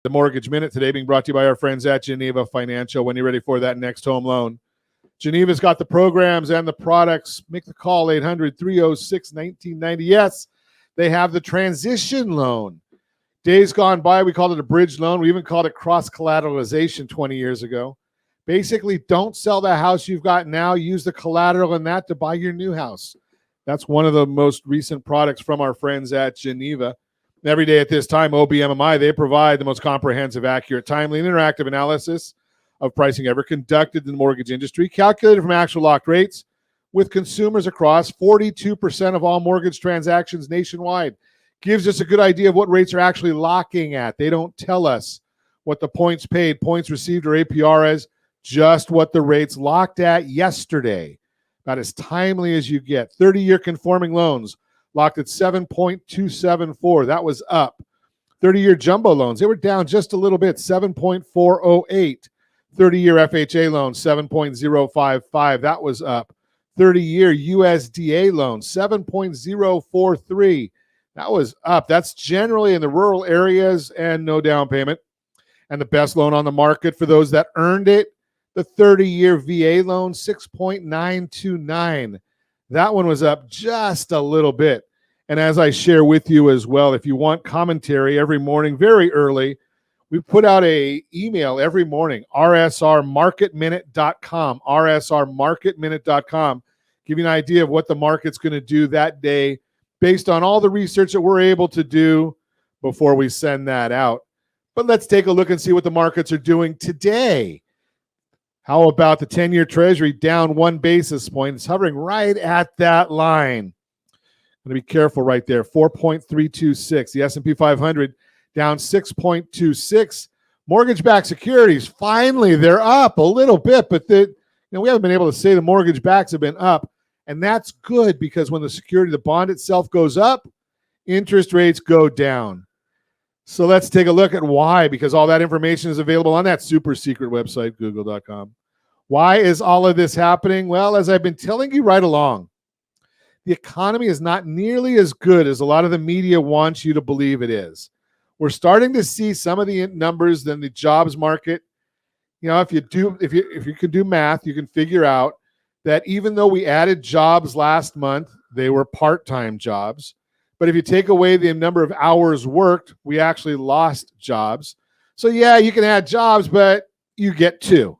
The Mortgage Minute today being brought to you by our friends at Geneva Financial. When you're ready for that next home loan, Geneva's got the programs and the products. Make the call, 800-306-1990. Yes, they have the transition loan. Days gone by, we called it a bridge loan. We even called it cross-collateralization 20 years ago. Basically, don't sell the house you've got now. Use the collateral in that to buy your new house. That's one of the most recent products from our friends at Geneva. Every day at this time, OBMMI, they provide the most comprehensive, accurate, timely, and interactive analysis of pricing ever conducted in the mortgage industry, calculated from actual locked rates with consumers across 42% of all mortgage transactions nationwide. Gives us a good idea of what rates are actually locking at. They don't tell us what the points paid, points received, or APR is, just what the rates locked at yesterday. About as timely as you get. 30-year conforming loans locked at 7.274. That was up. 30-year jumbo loans, they were down just a little bit, 7.408. 30-year FHA loans, 7.055. That was up. 30-year USDA loans, 7.043. That was up. That's generally in the rural areas and no down payment. And the best loan on the market for those that earned it, the 30-year VA loan, 6.929. That one was up just a little bit. And as I share with you as well, if you want commentary every morning, very early, we put out a email every morning, rsrmarketminute.com, rsrmarketminute.com, give you an idea of what the market's going to do that day based on all the research that we're able to do before we send that out. But let's take a look and see what the markets are doing today. How about the 10-year Treasury down 1 basis point? It's hovering right at that line. I'm going to be careful right there. 4.326. The S&P 500 down 6.26. Mortgage-backed securities, finally, they're up a little bit, but we haven't been able to say the mortgage backs have been up, and that's good because when the security, the bond itself goes up, interest rates go down. So let's take a look at why, because all that information is available on that super secret website, google.com. Why is all of this happening? Well, as I've been telling you right along, the economy is not nearly as good as a lot of the media wants you to believe it is. We're starting to see some of the numbers in the jobs market. If you can do math, you can figure out that even though we added jobs last month, they were part-time jobs. But if you take away the number of hours worked, we actually lost jobs. So yeah, you can add jobs, but you get 2.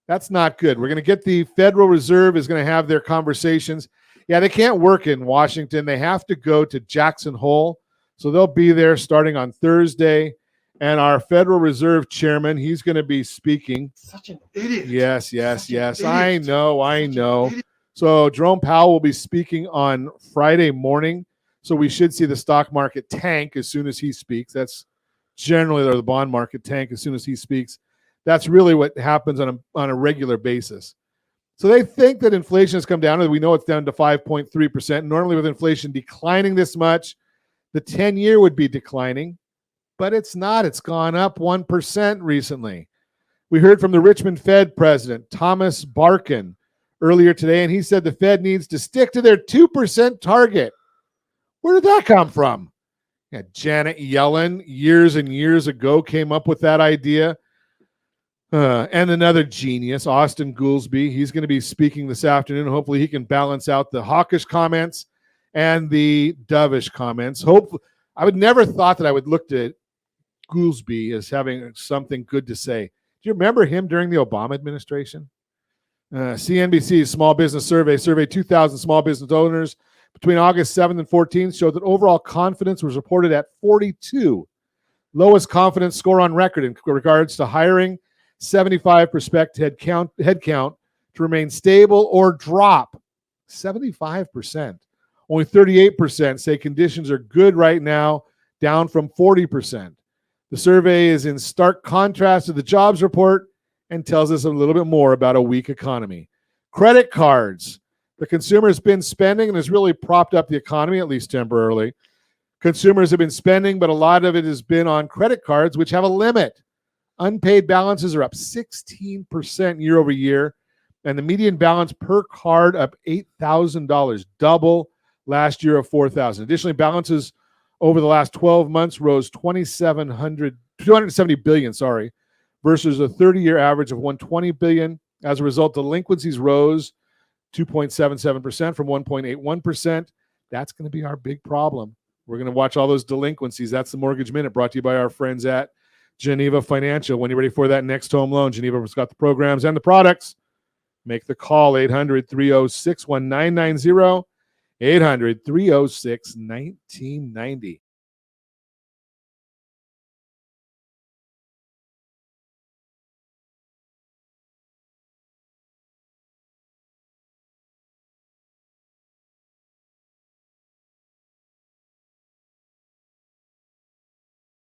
That's not good. We're going to get the Federal Reserve is going to have their conversations. Yeah, they can't work in Washington. They have to go to Jackson Hole. So they'll be there starting on Thursday. And our Federal Reserve chairman, he's going to be speaking. Such an idiot. Yes. I know. So Jerome Powell will be speaking on Friday morning. So we should see the stock market tank as soon as he speaks. That's generally the bond market tank as soon as he speaks. That's really what happens on a regular basis. So they think that inflation has come down, and we know it's down to 5.3%. Normally with inflation declining this much, the 10-year would be declining, but it's not. It's gone up 1% recently. We heard from the Richmond Fed president, Thomas Barkin, earlier today, and he said the Fed needs to stick to their 2% target. Where did that come from? Yeah, Janet Yellen, years and years ago, came up with that idea. And another genius, Austin Goolsbee. He's going to be speaking this afternoon. Hopefully he can balance out the hawkish comments and the dovish comments. I would never thought that I would look at Goolsbee as having something good to say. Do you remember him during the Obama administration? CNBC's Small Business Survey surveyed 2,000 small business owners between August 7th and 14th, showed that overall confidence was reported at 42. Lowest confidence score on record in regards to hiring. 75 expect headcount to remain stable or drop. 75%. Only 38% say conditions are good right now, down from 40%. The survey is in stark contrast to the jobs report and tells us a little bit more about a weak economy. Credit cards. The consumer has been spending and has really propped up the economy, at least temporarily. Consumers have been spending, but a lot of it has been on credit cards, which have a limit. Unpaid balances are up 16% year over year, and the median balance per card up $8,000, double last year of $4,000. Additionally, balances over the last 12 months rose 270 billion, versus a 30-year average of 120 billion. As a result, delinquencies rose 2.77% from 1.81%. That's going to be our big problem. We're going to watch all those delinquencies. That's the Mortgage Minute, brought to you by our friends at Geneva Financial. When you're ready for that next home loan, Geneva's got the programs and the products. Make the call, 800-306-1990, 800-306-1990.